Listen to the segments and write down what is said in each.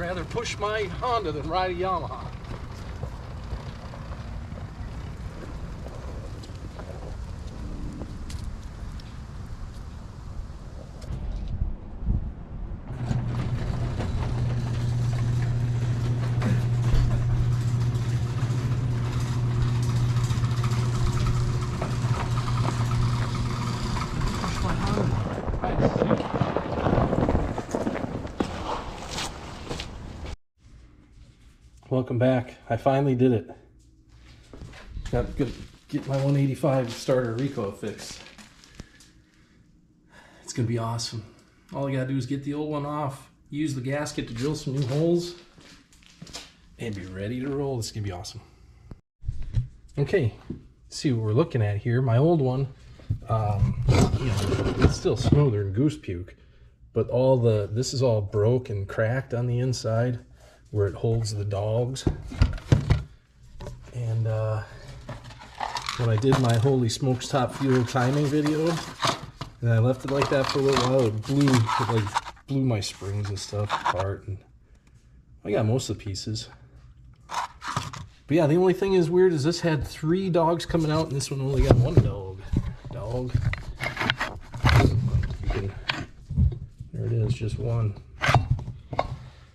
rather push my Honda than ride a Yamaha. Welcome back. I finally did it. Got to get my 185 starter recoil fixed. It's gonna be awesome. All I gotta do is get the old one off, use the gasket to drill some new holes, and be ready to roll. This is gonna be awesome. Okay, let's see what we're looking at here. My old one, it's still smoother than goose puke, but this is all broke and cracked on the inside, where it holds the dogs. And when I did my Holy Smokes Top Fuel timing video, and I left it like that for a little while, it blew my springs and stuff apart, and I got most of the pieces. But yeah, the only thing is weird is this had 3 dogs coming out, and this one only got 1 dog. There it is, just 1.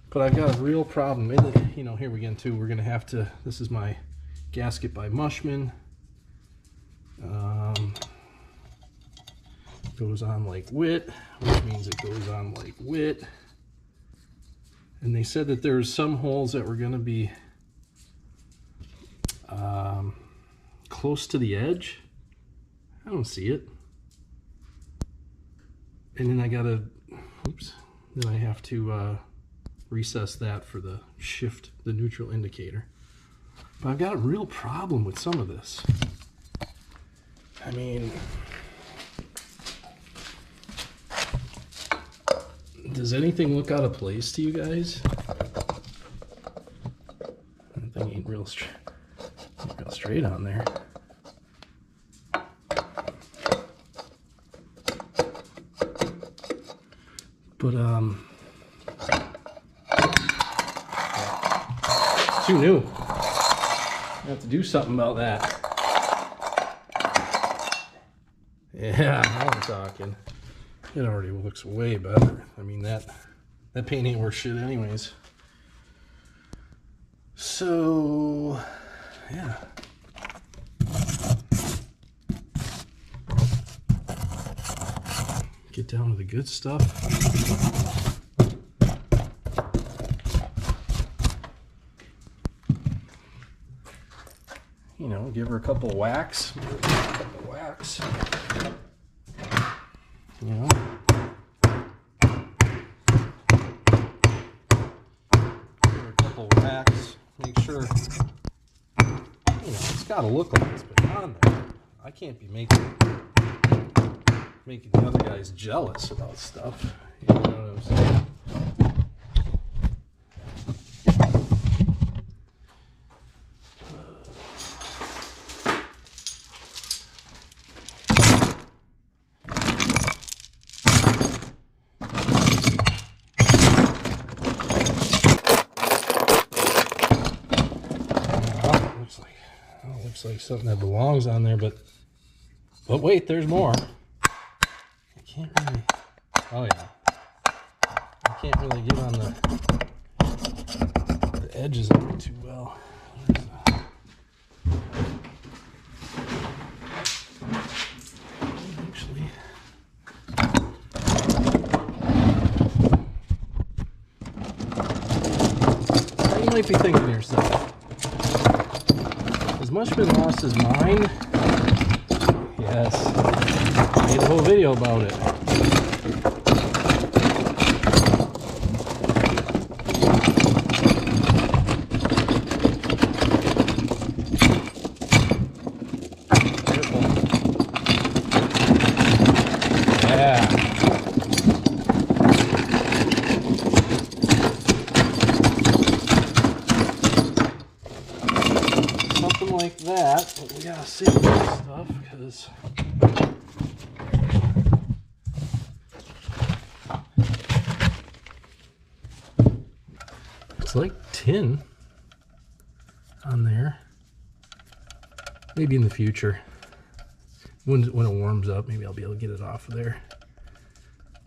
But I've got a real problem. Here we get too. We're gonna have to. This is my gasket by Mushman. Goes on like wit, which means it goes on like wit. And they said that there's some holes that were gonna be close to the edge. I don't see it. And then I gotta. Then I have to. Recess that for the shift, the neutral indicator. But I've got a real problem with some of this. I mean, does anything look out of place to you guys? That thing ain't real straight on there. But too new. I have to do something about that. Yeah, now I'm talking. It already looks way better. I mean, that paint ain't worth shit anyways. So, yeah. Get down to the good stuff. Give her a couple whacks. Give her a couple whacks. Make sure, it's got to look like it's been on there. I can't be making the other guys jealous about stuff. You know what I'm saying? Like something that belongs on there, but wait, there's more. I can't really. Oh yeah, I can't really get on the edges of it too well. Actually, you might be thinking to yourself, Mushman lost his mind? Yes. I made a whole video about it. Yeah. Like that, but we gotta save this stuff because looks like tin on there. Maybe in the future, when it warms up, maybe I'll be able to get it off of there.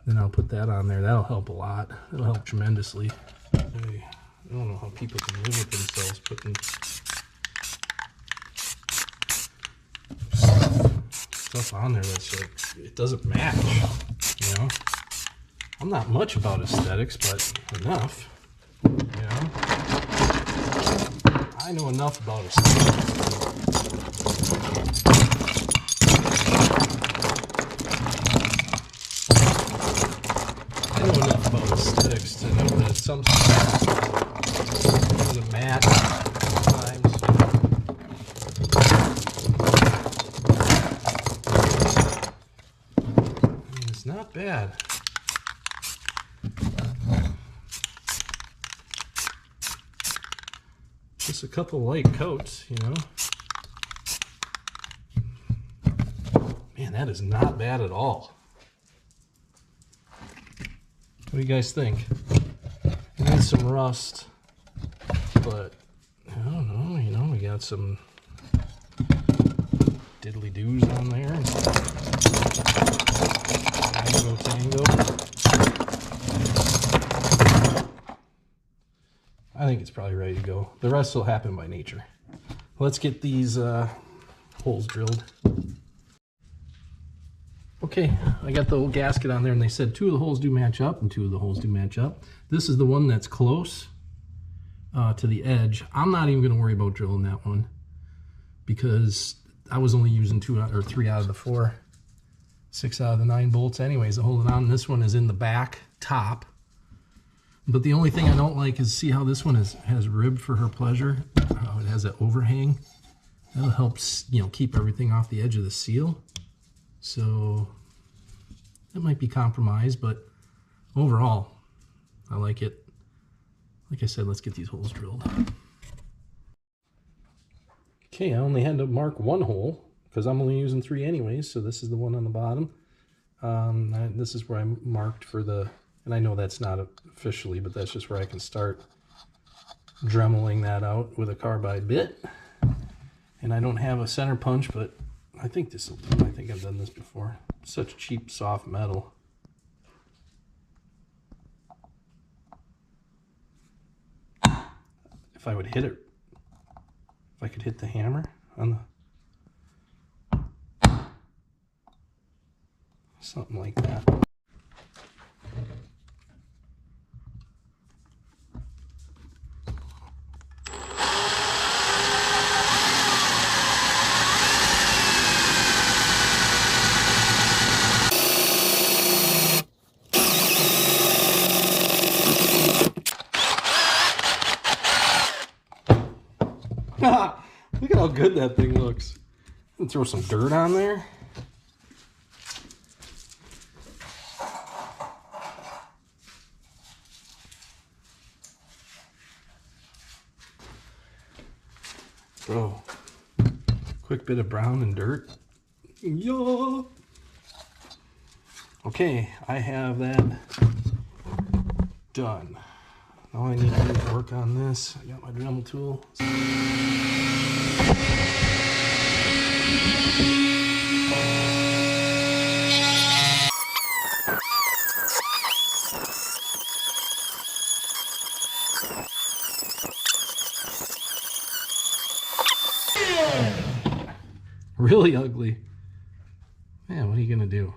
Then I'll put that on there. That'll help a lot. It'll help tremendously. I don't know how people can live with themselves putting stuff on there that's like, it doesn't match, you know? I'm not much about aesthetics, but enough, you know? I know enough about aesthetics. I know enough about aesthetics to know that some stuff doesn't match sometimes. I mean, it's not bad. Just a couple light coats, you know. Man, that is not bad at all. What do you guys think? It needs some rust, but I don't know, you know, we got some diddly doos on there. Tango. I think it's probably ready to go. The rest will happen by nature. Let's get these holes drilled. Okay, I got the old gasket on there, and they said 2 of the holes do match up and 2 of the holes do match up. This is the one that's close to the edge. I'm not even going to worry about drilling that one because I was only using 2 or 3 out of the 4, 6 out of the 9 bolts anyways to hold it on. This one is in the back top. But the only thing I don't like is see how this one has rib for her pleasure. How it has that overhang. That'll help, you know, keep everything off the edge of the seal. So that might be compromised, but overall, I like it. Like I said, let's get these holes drilled. Okay, I only had to mark 1 hole because I'm only using 3 anyways. So this is the one on the bottom. This is where I marked for the, and I know that's not officially, but that's just where I can start dremeling that out with a carbide bit. And I don't have a center punch, but I think this will do. I think I've done this before. Such cheap, soft metal. If I would hit it, if I could hit the hammer on the, something like that. Look at how good that thing looks. And throw some dirt on there. Throw a quick bit of brown and dirt. Yeah. Okay, I have that done. All I need to do is work on this. I got my Dremel tool. Really ugly. Man, what are you gonna do?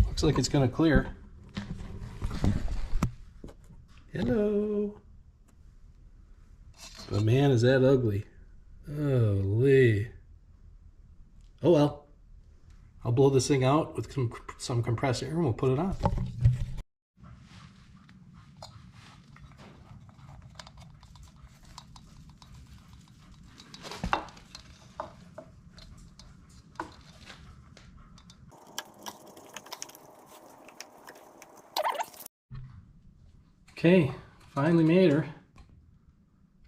Looks like it's gonna clear. Hello. But man, is that ugly. Holy. Oh well. I'll blow this thing out with some compressed air and we'll put it on. Okay, finally made her.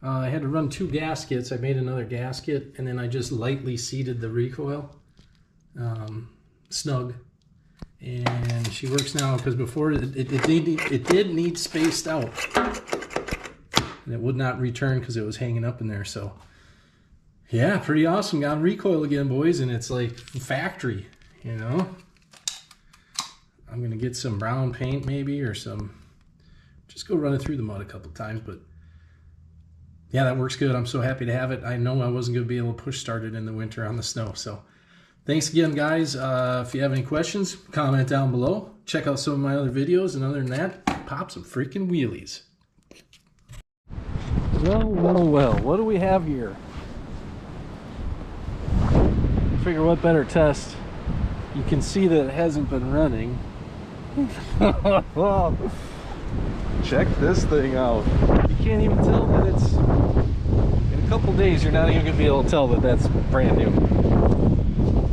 I had to run 2 gaskets. I made another gasket, and then I just lightly seated the recoil snug. And she works now, because before it did need spaced out. And it would not return because it was hanging up in there. So yeah, pretty awesome. Got recoil again, boys, and it's like factory, you know. I'm gonna get some brown paint maybe, or just go run it through the mud a couple times. But yeah, that works good. I'm so happy to have it. I know I wasn't gonna be able to push start it in the winter on the snow. So thanks again, guys. If you have any questions, comment down below. Check out some of my other videos, and other than that, pop some freaking wheelies. Well, what do we have here? Figure what better test. You can see that it hasn't been running. Check this thing out. You can't even tell that it's... In a couple days, you're not even going to be able to tell that that's brand new.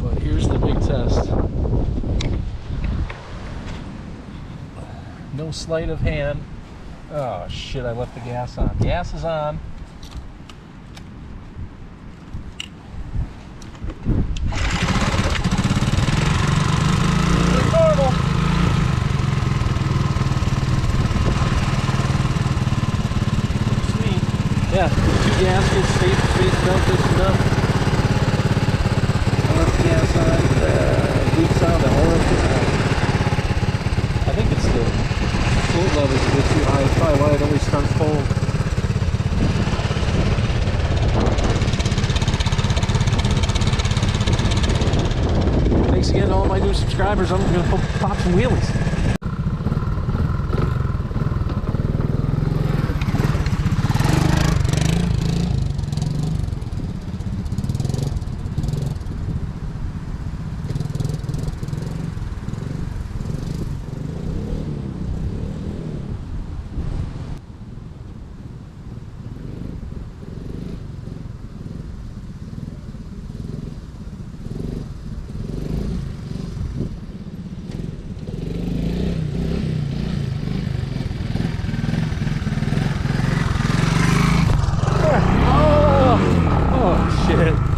But here's the big test. No sleight of hand. Oh shit, I left the gas on. Gas is on. Normal. Sweet. Yeah, 2 gaskets, spaced out just enough. I left the gas on. Leaks out the horrible. I think it's the float level's a bit too high. That's probably why it always starts cold. Thanks again to all my new subscribers. I'm going to pop some wheelies.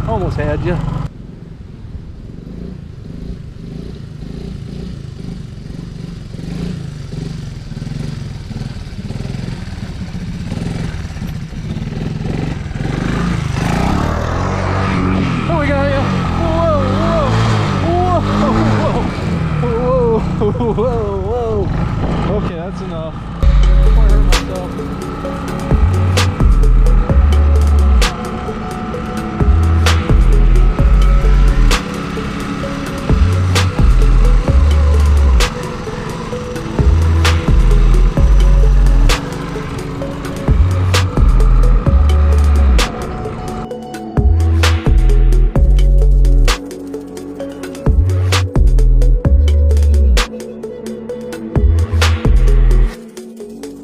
Almost had you. Oh, we got you. Whoa, whoa, whoa, whoa, whoa, whoa, whoa.